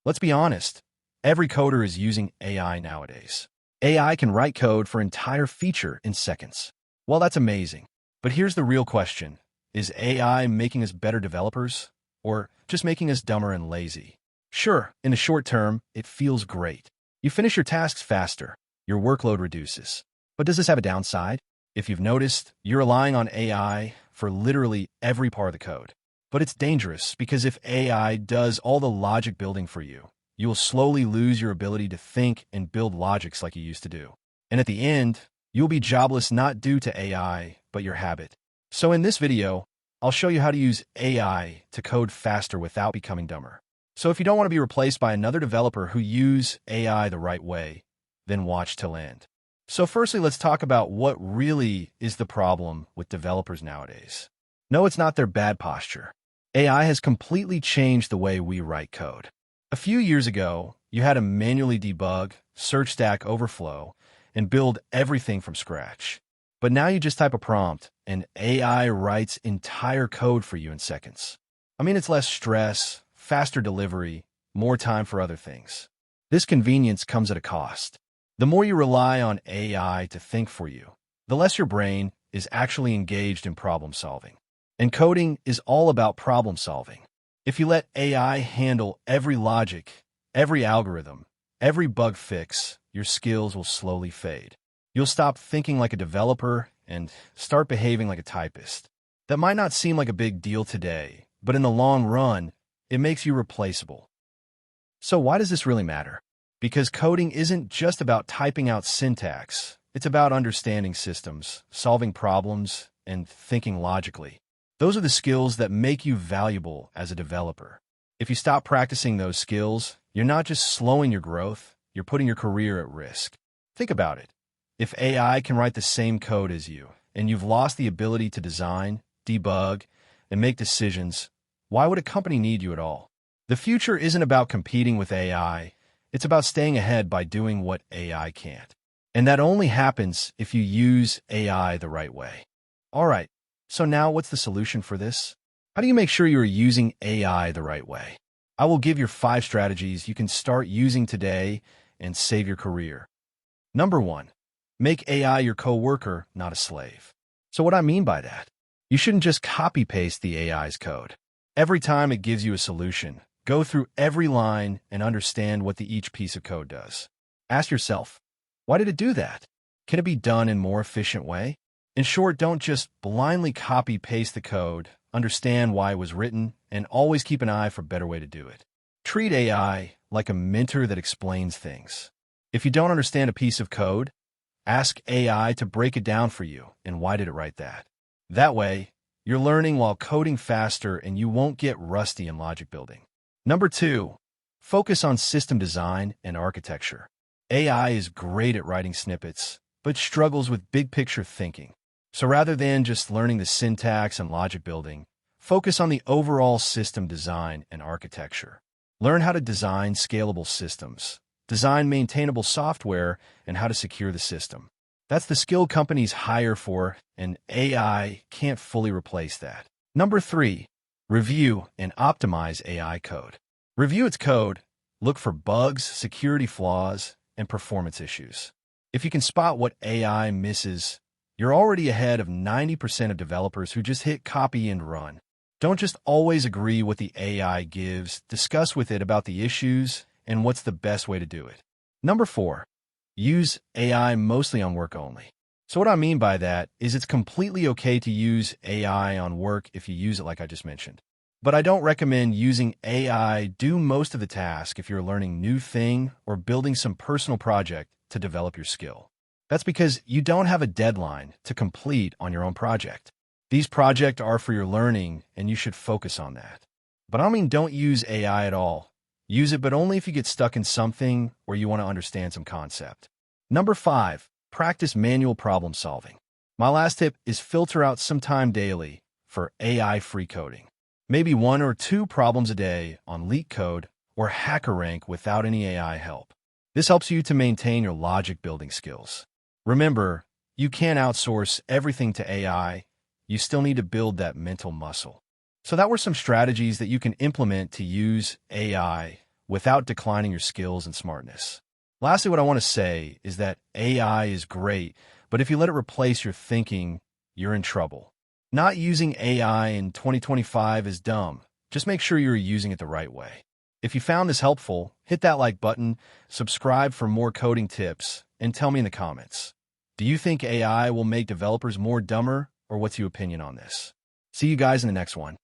Let's be honest, every coder is using AI nowadays. AI can write code for entire feature in seconds. Well, that's amazing. But here's the real question. Is AI making us better developers, or just making us dumber and lazy? Sure, in the short term, it feels great. You finish your tasks faster, your workload reduces. But does this have a downside? If you've noticed, you're relying on AI for literally every part of the code. But it's dangerous because if AI does all the logic building for you, you will slowly lose your ability to think and build logics like you used to do. And at the end, you'll be jobless not due to AI, but your habit. So in this video, I'll show you how to use AI to code faster without becoming dumber. So if you don't want to be replaced by another developer who use AI the right way, then watch till end. So firstly, let's talk about what really is the problem with developers nowadays. No, it's not their bad posture. AI has completely changed the way we write code. A few years ago, you had to manually debug, search Stack Overflow, and build everything from scratch. But now you just type a prompt, and AI writes entire code for you in seconds. I mean, it's less stress, faster delivery, more time for other things. This convenience comes at a cost. The more you rely on AI to think for you, the less your brain is actually engaged in problem solving. And coding is all about problem solving. If you let AI handle every logic, every algorithm, every bug fix, your skills will slowly fade. You'll stop thinking like a developer and start behaving like a typist. That might not seem like a big deal today, but in the long run, it makes you replaceable. So why does this really matter? Because coding isn't just about typing out syntax. It's about understanding systems, solving problems, and thinking logically. Those are the skills that make you valuable as a developer. If you stop practicing those skills, you're not just slowing your growth, you're putting your career at risk. Think about it. If AI can write the same code as you, and you've lost the ability to design, debug, and make decisions, why would a company need you at all? The future isn't about competing with AI. It's about staying ahead by doing what AI can't. And that only happens if you use AI the right way. All right, so now what's the solution for this? How do you make sure you are using AI the right way? I will give you 5 strategies you can start using today and save your career. Number 1, make AI your coworker, not a slave. So what I mean by that? You shouldn't just copy-paste the AI's code. Every time it gives you a solution, go through every line and understand what each piece of code does. Ask yourself, why did it do that? Can it be done in a more efficient way? In short, don't just blindly copy-paste the code, understand why it was written, and always keep an eye for a better way to do it. Treat AI like a mentor that explains things. If you don't understand a piece of code, ask AI to break it down for you and why did it write that. That way, you're learning while coding faster and you won't get rusty in logic building. Number 2, focus on system design and architecture. AI is great at writing snippets, but struggles with big picture thinking. So rather than just learning the syntax and logic building, focus on the overall system design and architecture. Learn how to design scalable systems, design maintainable software, and how to secure the system. That's the skill companies hire for, and AI can't fully replace that. Number 3, review and optimize AI code. Review its code, look for bugs, security flaws, and performance issues. If you can spot what AI misses, you're already ahead of 90% of developers who just hit copy and run. Don't just always agree with the AI gives, discuss with it about the issues and what's the best way to do it. Number 4, use AI mostly on work only. So what I mean by that is it's completely okay to use AI on work if you use it like I just mentioned. But I don't recommend using AI do most of the task if you're learning new thing or building some personal project to develop your skill. That's because you don't have a deadline to complete on your own project. These projects are for your learning and you should focus on that. But I don't mean don't use AI at all. Use it, but only if you get stuck in something or you want to understand some concept. Number 5, practice manual problem solving. My last tip is filter out some time daily for AI-free coding. Maybe 1 or 2 problems a day on LeetCode or HackerRank without any AI help. This helps you to maintain your logic building skills. Remember, you can't outsource everything to AI. You still need to build that mental muscle. So that were some strategies that you can implement to use AI without declining your skills and smartness. Lastly, what I want to say is that AI is great, but if you let it replace your thinking, you're in trouble. Not using AI in 2025 is dumb. Just make sure you're using it the right way. If you found this helpful, hit that like button, subscribe for more coding tips, and tell me in the comments. Do you think AI will make developers more dumber, or what's your opinion on this? See you guys in the next one.